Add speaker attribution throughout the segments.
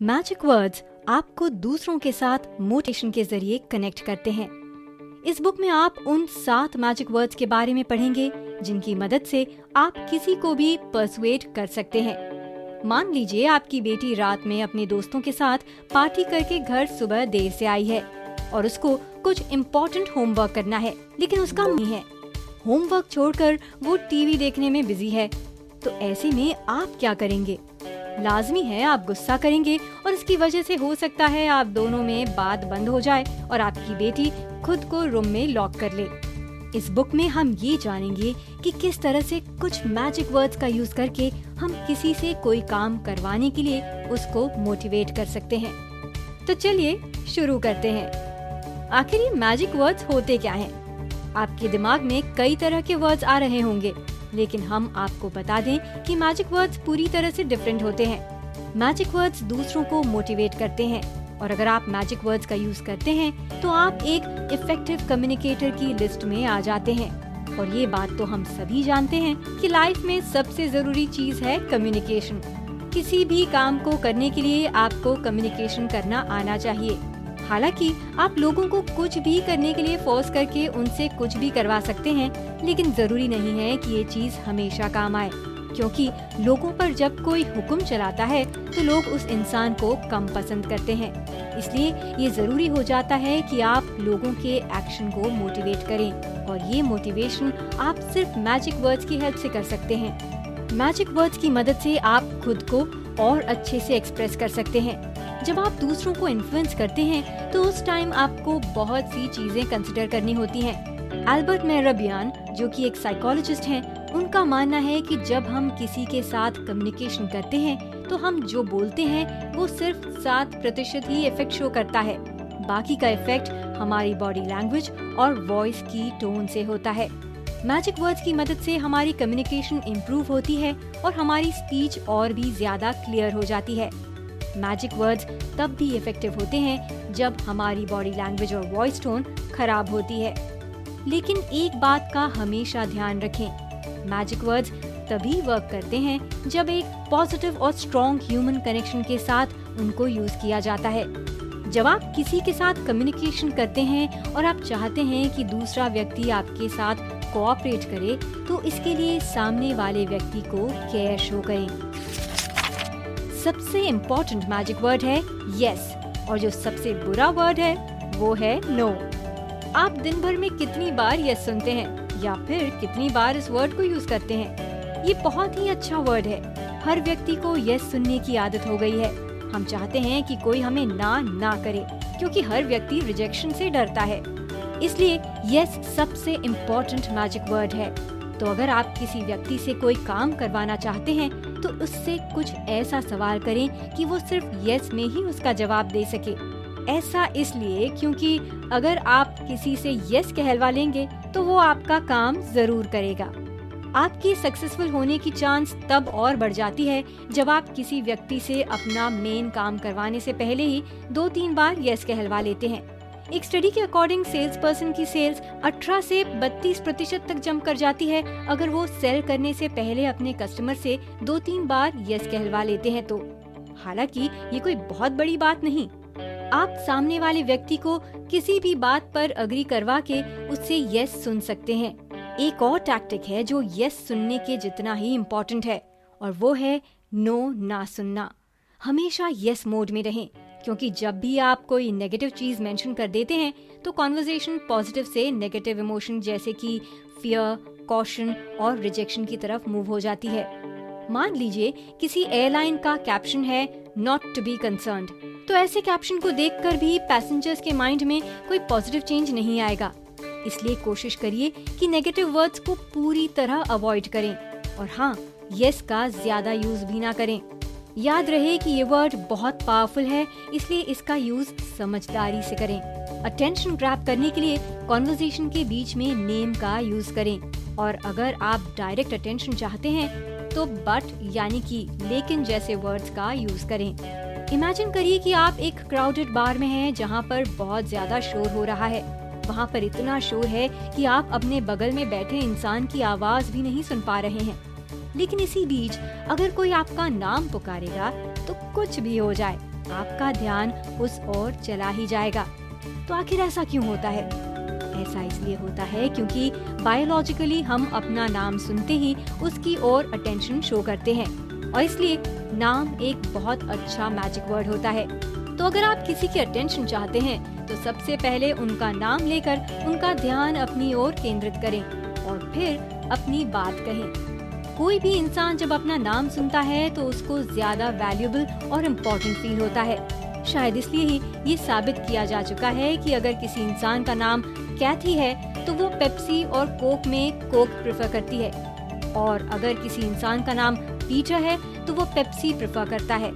Speaker 1: Magic words आपको दूसरों के साथ मोटिवेशन के जरिए कनेक्ट करते हैं। इस बुक में आप उन 7 मैजिक वर्ड्स के बारे में पढ़ेंगे जिनकी मदद से आप किसी को भी पर्सुएड कर सकते हैं। मान लीजिए आपकी बेटी रात में अपने दोस्तों के साथ पार्टी करके घर सुबह देर से आई है और उसको कुछ इम्पोर्टेंट होमवर्क करना है, लेकिन उसका नहीं है। होमवर्क छोड़कर वो टीवी देखने में बिजी है। तो ऐसे में आप क्या करेंगे? लाजमी है आप गुस्सा करेंगे और इसकी वजह से हो सकता है आप दोनों में बात बंद हो जाए और आपकी बेटी खुद को रूम में लॉक कर ले। इस बुक में हम ये जानेंगे कि किस तरह से कुछ मैजिक वर्ड्स का यूज करके हम किसी से कोई काम करवाने के लिए उसको मोटिवेट कर सकते हैं। तो चलिए शुरू करते हैं। आखिर ये मैजिक वर्ड्स होते क्या हैं? आपके दिमाग में कई तरह के वर्ड्स आ रहे होंगे, लेकिन हम आपको बता दें कि मैजिक वर्ड्स पूरी तरह से डिफरेंट होते हैं। मैजिक वर्ड्स दूसरों को मोटिवेट करते हैं और अगर आप मैजिक वर्ड्स का यूज करते हैं तो आप एक इफेक्टिव कम्युनिकेटर की लिस्ट में आ जाते हैं। और ये बात तो हम सभी जानते हैं कि लाइफ में सबसे जरूरी चीज है कम्युनिकेशन। किसी भी काम को करने के लिए आपको कम्युनिकेशन करना आना चाहिए। हालांकि आप लोगों को कुछ भी करने के लिए फोर्स करके उनसे कुछ भी करवा सकते हैं, लेकिन जरूरी नहीं है कि ये चीज हमेशा काम आए, क्योंकि लोगों पर जब कोई हुक्म चलाता है तो लोग उस इंसान को कम पसंद करते हैं। इसलिए ये जरूरी हो जाता है कि आप लोगों के एक्शन को मोटिवेट करें और ये मोटिवेशन आप सिर्फ मैजिक वर्ड्स की हेल्प से कर सकते हैं। मैजिक वर्ड्स की मदद से आप खुद को और अच्छे से एक्सप्रेस कर सकते हैं। जब आप दूसरों को इन्फ्लुएंस करते हैं तो उस टाइम आपको बहुत सी चीजें कंसिडर करनी होती हैं। अल्बर्ट मेहरबियान, जो कि एक साइकोलॉजिस्ट हैं, उनका मानना है कि जब हम किसी के साथ कम्युनिकेशन करते हैं तो हम जो बोलते हैं वो सिर्फ 7% ही इफेक्ट शो करता है। बाकी का इफेक्ट हमारी बॉडी लैंग्वेज और वॉइस की टोन से होता है। मैजिक वर्ड्स की मदद से हमारी कम्युनिकेशन इम्प्रूव होती है और हमारी स्पीच और भी ज्यादा क्लियर हो जाती है। मैजिक वर्ड्स तब भी इफेक्टिव होते हैं जब हमारी बॉडी लैंग्वेज और वॉइस टोन खराब होती है। लेकिन एक बात का हमेशा ध्यान रखें, मैजिक वर्ड्स तभी वर्क करते हैं जब एक पॉजिटिव और स्ट्रॉन्ग ह्यूमन कनेक्शन के साथ उनको यूज किया जाता है। जब आप किसी के साथ कम्युनिकेशन करते हैं और आप चाहते हैं कि दूसरा व्यक्ति आपके साथ कोऑपरेट करे, तो इसके लिए सामने वाले व्यक्ति को केयर शो करें। सबसे इम्पोर्टेंट मैजिक वर्ड है यस और जो सबसे बुरा वर्ड है वो है नो। आप दिन भर में कितनी बार यस सुनते हैं या फिर कितनी बार इस वर्ड को यूज करते हैं? ये बहुत ही अच्छा वर्ड है। हर व्यक्ति को यस सुनने की आदत हो गई है। हम चाहते हैं कि कोई हमें ना करे, क्योंकि हर व्यक्ति रिजेक्शन से डरता है। इसलिए यस सबसे इम्पोर्टेंट मैजिक वर्ड है। तो अगर आप किसी व्यक्ति से कोई काम करवाना चाहते हैं तो उससे कुछ ऐसा सवाल करें कि वो सिर्फ यस में ही उसका जवाब दे सके। ऐसा इसलिए क्योंकि अगर आप किसी से यस कहलवा लेंगे तो वो आपका काम जरूर करेगा। आपकी सक्सेसफुल होने की चांस तब और बढ़ जाती है जब आप किसी व्यक्ति से अपना मेन काम करवाने से पहले ही 2-3 बार यस कहलवा लेते हैं। एक स्टडी के अकॉर्डिंग सेल्स पर्सन की सेल्स 18 से 32% तक जंप कर जाती है अगर वो सेल करने से पहले अपने कस्टमर से 2-3 बार यस कहलवा लेते हैं तो। हालांकि ये कोई बहुत बड़ी बात नहीं। आप सामने वाले व्यक्ति को किसी भी बात पर अग्री करवा के उससे यस सुन सकते हैं। एक और टैक्टिक है जो यस सुनने के जितना ही इम्पोर्टेंट है और वो है नो ना सुनना। हमेशा यस मोड में रहें, क्योंकि जब भी आप कोई नेगेटिव चीज मेंशन कर देते हैं तो कॉन्वर्सेशन पॉजिटिव से नेगेटिव इमोशन जैसे कि फियर, कॉशन और रिजेक्शन की तरफ मूव हो जाती है। मान लीजिए किसी एयरलाइन का कैप्शन है नॉट टू बी कंसर्न्ड, तो ऐसे कैप्शन को देखकर भी पैसेंजर्स के माइंड में कोई पॉजिटिव चेंज नहीं आएगा। इसलिए कोशिश करिए कि नेगेटिव वर्ड्स को पूरी तरह अवॉइड करें और हाँ, यस का ज्यादा यूज भी ना करें। याद रहे कि ये वर्ड बहुत पावरफुल है, इसलिए इसका यूज समझदारी से करें। अटेंशन ग्रैब करने के लिए कॉन्वर्सेशन के बीच में नेम का यूज करें और अगर आप डायरेक्ट अटेंशन चाहते हैं तो बट यानी कि लेकिन जैसे वर्ड्स का यूज करें। इमेजिन करिए कि आप एक क्राउडेड बार में हैं जहाँ पर बहुत ज्यादा शोर हो रहा है। वहाँ पर इतना शोर है कि आप अपने बगल में बैठे इंसान की आवाज भी नहीं सुन पा रहे हैं। लेकिन इसी बीच अगर कोई आपका नाम पुकारेगा तो कुछ भी हो जाए, आपका ध्यान उस ओर चला ही जाएगा। तो आखिर ऐसा क्यों होता है? ऐसा इसलिए होता है क्योंकि बायोलॉजिकली हम अपना नाम सुनते ही उसकी ओर अटेंशन शो करते हैं, और इसलिए नाम एक बहुत अच्छा मैजिक वर्ड होता है। तो अगर आप किसी की अटेंशन चाहते हैं तो सबसे पहले उनका नाम लेकर उनका ध्यान अपनी ओर केंद्रित करें और फिर अपनी बात कहें। कोई भी इंसान जब अपना नाम सुनता है तो उसको ज्यादा वैल्यूएबल और इम्पोर्टेंट फील होता है। शायद इसलिए ही ये साबित किया जा चुका है कि अगर किसी इंसान का नाम कैथी है तो वो पेप्सी और कोक में कोक प्रेफर करती है, और अगर किसी इंसान का नाम पीटर है तो वो पेप्सी प्रेफर करता है।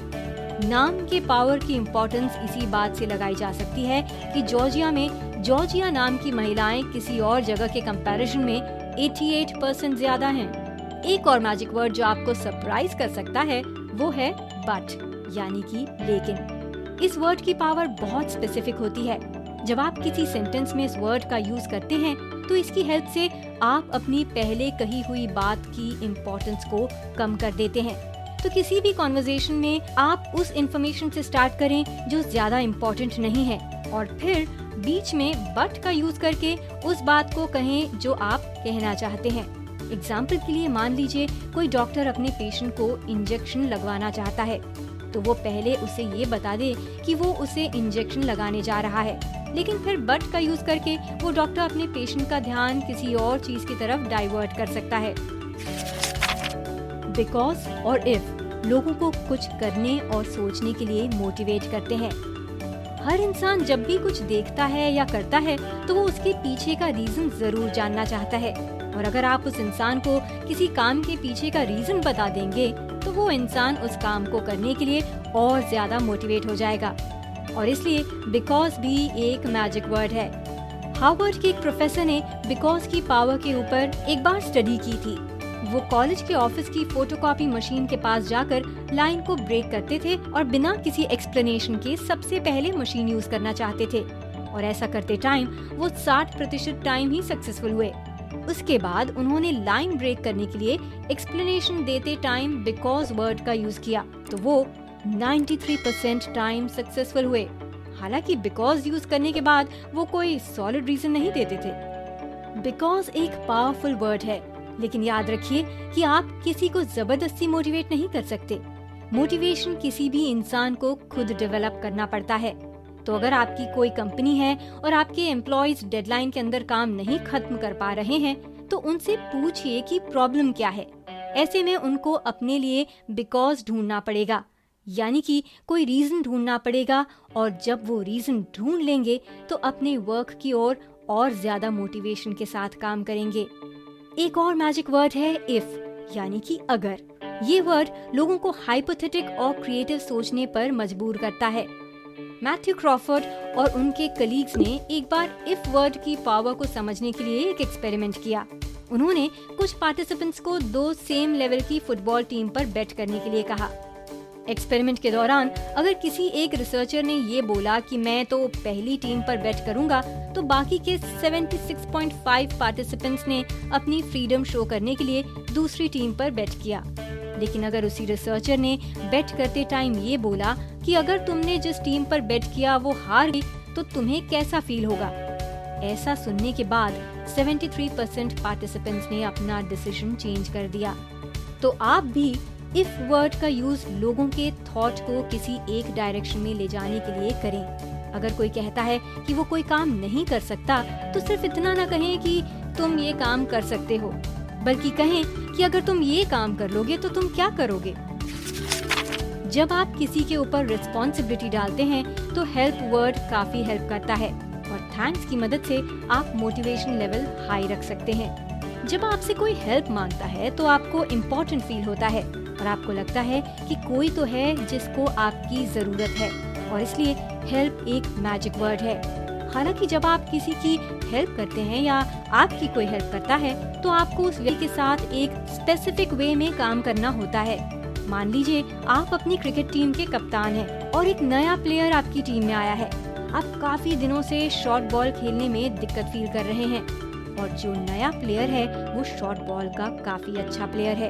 Speaker 1: नाम के पावर की इम्पोर्टेंस इसी बात से लगाई जा सकती है कि जॉर्जिया में जॉर्जिया नाम की महिलाएं किसी और जगह के कंपैरिजन में 88% ज्यादा हैं। एक और मैजिक वर्ड जो आपको सरप्राइज कर सकता है वो है बट, यानी कि लेकिन। इस वर्ड की पावर बहुत स्पेसिफिक होती है। जब आप किसी सेंटेंस में इस वर्ड का यूज करते हैं तो इसकी हेल्प से आप अपनी पहले कही हुई बात की इम्पोर्टेंस को कम कर देते हैं। तो किसी भी कॉन्वर्सेशन में आप उस इन्फॉर्मेशन से स्टार्ट करें जो ज्यादा इम्पोर्टेंट नहीं है, और फिर बीच में बट का यूज करके उस बात को कहें जो आप कहना चाहते हैं। एग्जाम्पल के लिए मान लीजिए कोई डॉक्टर अपने पेशेंट को इंजेक्शन लगवाना चाहता है, तो वो पहले उसे ये बता दे कि वो उसे इंजेक्शन लगाने जा रहा है, लेकिन फिर बट का यूज करके वो डॉक्टर अपने पेशेंट का ध्यान किसी और चीज की तरफ डाइवर्ट कर सकता है। बिकॉज और इफ लोगों को कुछ करने और सोचने के लिए मोटिवेट करते हैं। हर इंसान जब भी कुछ देखता है या करता है तो वो उसके पीछे का रीजन जरूर जानना चाहता है, और अगर आप उस इंसान को किसी काम के पीछे का रीजन बता देंगे तो वो इंसान उस काम को करने के लिए और ज्यादा मोटिवेट हो जाएगा। और इसलिए बिकॉज भी एक मैजिक वर्ड है। हार्वर्ड के एक प्रोफेसर ने बिकॉज की पावर के ऊपर एक बार स्टडी की थी। वो कॉलेज के ऑफिस की फोटोकॉपी मशीन के पास जाकर लाइन को ब्रेक करते थे और बिना किसी एक्सप्लेनेशन के सबसे पहले मशीन यूज करना चाहते थे, और ऐसा करते टाइम वो 60% टाइम ही सक्सेसफुल हुए। उसके बाद उन्होंने लाइन ब्रेक करने के लिए एक्सप्लेनेशन देते टाइम बिकॉज वर्ड का यूज किया, तो वो 93% टाइम सक्सेसफुल हुए। हालांकि बिकॉज यूज करने के बाद वो कोई सॉलिड रीजन नहीं देते थे। बिकॉज एक पावरफुल वर्ड है, लेकिन याद रखिए कि आप किसी को जबरदस्ती मोटिवेट नहीं कर सकते। मोटिवेशन किसी भी इंसान को खुद डेवलप करना पड़ता है। तो अगर आपकी कोई कंपनी है और आपके एम्प्लॉयज डेडलाइन के अंदर काम नहीं खत्म कर पा रहे हैं, तो उनसे पूछिए कि प्रॉब्लम क्या है। ऐसे में उनको अपने लिए बिकॉज ढूंढना पड़ेगा, यानी कि कोई रीजन ढूंढना पड़ेगा, और जब वो रीजन ढूंढ लेंगे तो अपने वर्क की ओर और ज्यादा मोटिवेशन के साथ काम करेंगे। एक और मैजिक वर्ड है इफ, यानी कि अगर। ये वर्ड लोगों को हाइपोथेटिक और क्रिएटिव सोचने पर मजबूर करता है। मैथ्यू क्रॉफर्ड और उनके कलीग्स ने एक बार इफ वर्ड की पावर को समझने के लिए एक एक्सपेरिमेंट किया। उन्होंने कुछ पार्टिसिपेंट्स को 2 सेम लेवल की फुटबॉल टीम पर बेट करने के लिए कहा। एक्सपेरिमेंट के दौरान अगर किसी एक रिसर्चर ने ये बोला कि मैं तो पहली टीम पर बेट करूंगा, तो बाकी के 76.5 पार्टिसिपेंट्स ने अपनी फ्रीडम शो करने के लिए दूसरी टीम पर बेट किया। लेकिन अगर उसी रिसर्चर ने बेट करते टाइम ये बोला कि अगर तुमने जिस टीम पर बेट किया वो हार गई तो तुम्हें कैसा फील होगा, ऐसा सुनने के बाद 73% पार्टिसिपेंट्स ने अपना डिसीजन चेंज कर दिया। तो आप भी इफ वर्ड का यूज लोगों के थॉट को किसी एक डायरेक्शन में ले जाने के लिए करें। अगर कोई कहता है कि वो कोई काम नहीं कर सकता, तो सिर्फ इतना ना कहें कि तुम ये काम कर सकते हो, बल्कि कहें कि अगर तुम ये काम कर लोगे तो तुम क्या करोगे। जब आप किसी के ऊपर रिस्पॉन्सिबिलिटी डालते हैं तो हेल्प वर्ड काफी हेल्प करता है, और थैंक्स की मदद से आप मोटिवेशन लेवल हाई रख सकते हैं। जब आपसे कोई हेल्प मांगता है तो आपको इम्पोर्टेंट फील होता है, और आपको लगता है कि कोई तो है जिसको आपकी जरूरत है, और इसलिए हेल्प एक मैजिक वर्ड है। हालांकि जब आप किसी की हेल्प करते हैं या आपकी कोई हेल्प करता है, तो आपको उस व्यक्ति के साथ एक स्पेसिफिक वे में काम करना होता है। मान लीजिए आप अपनी क्रिकेट टीम के कप्तान हैं और एक नया प्लेयर आपकी टीम में आया है। आप काफी दिनों से शॉर्ट बॉल खेलने में दिक्कत फील कर रहे हैं, और जो नया प्लेयर है वो शॉर्ट बॉल का काफी अच्छा प्लेयर है।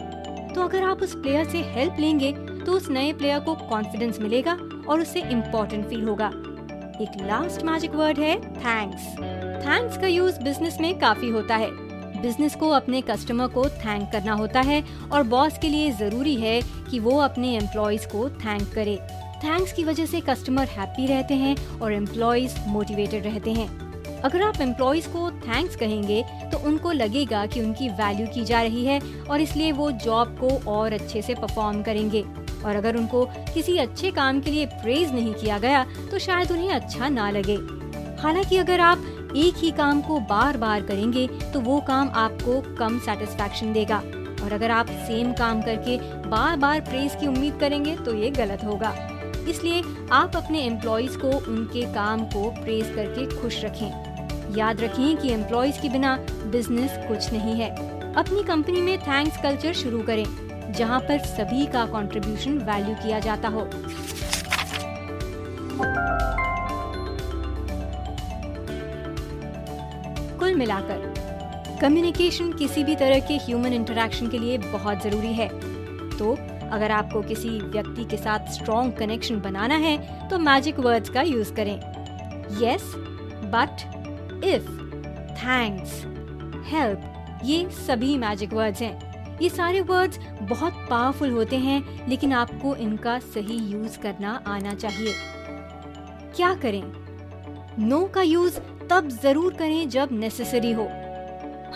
Speaker 1: तो अगर आप उस प्लेयर से हेल्प लेंगे तो उस नए प्लेयर को कॉन्फिडेंस मिलेगा और उसे इम्पोर्टेंट फील होगा। एक लास्ट मैजिक वर्ड है थैंक्स। थैंक्स का यूज बिजनेस में काफी होता है। बिजनेस को अपने कस्टमर को थैंक करना होता है और बॉस के लिए जरूरी है कि वो अपने एम्प्लॉयज को थैंक करे। थैंक्स की वजह से कस्टमर हैप्पी रहते हैं और एम्प्लॉयज मोटिवेटेड रहते हैं। अगर आप एम्प्लॉयज को थैंक्स कहेंगे तो उनको लगेगा कि उनकी वैल्यू की जा रही है और इसलिए वो जॉब को और अच्छे से परफॉर्म करेंगे। और अगर उनको किसी अच्छे काम के लिए प्रेज नहीं किया गया तो शायद उन्हें अच्छा ना लगे। हालांकि अगर आप एक ही काम को बार बार करेंगे तो वो काम आपको कम सेटिस्फैक्शन देगा, और अगर आप सेम काम करके बार बार प्रेज की उम्मीद करेंगे तो ये गलत होगा। इसलिए आप अपने एम्प्लॉयज को उनके काम को प्रेज करके खुश रखें। याद रखें कि एम्प्लॉयज के बिना बिजनेस कुछ नहीं है। अपनी कंपनी में थैंक्स कल्चर शुरू करें, जहां पर सभी का कंट्रीब्यूशन वैल्यू किया जाता हो। कुल मिलाकर कम्युनिकेशन किसी भी तरह के ह्यूमन इंटरैक्शन के लिए बहुत जरूरी है। तो अगर आपको किसी व्यक्ति के साथ स्ट्रॉन्ग कनेक्शन बनाना है तो मैजिक वर्ड्स का यूज करें। Yes, but, if, thanks, help, ये सभी मैजिक वर्ड्स हैं। ये सारे वर्ड्स बहुत पावरफुल होते हैं, लेकिन आपको इनका सही यूज करना आना चाहिए। क्या करें? नो का यूज तब जरूर करें जब नेसेसरी हो।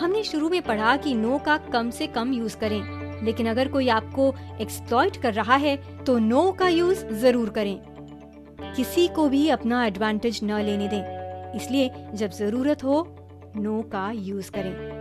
Speaker 1: हमने शुरू में पढ़ा कि नो का कम से कम यूज करें, लेकिन अगर कोई आपको एक्सप्लॉइट कर रहा है तो नो का यूज जरूर करें। किसी को भी अपना एडवांटेज न लेने दें, इसलिए जब जरूरत हो नो का यूज करें।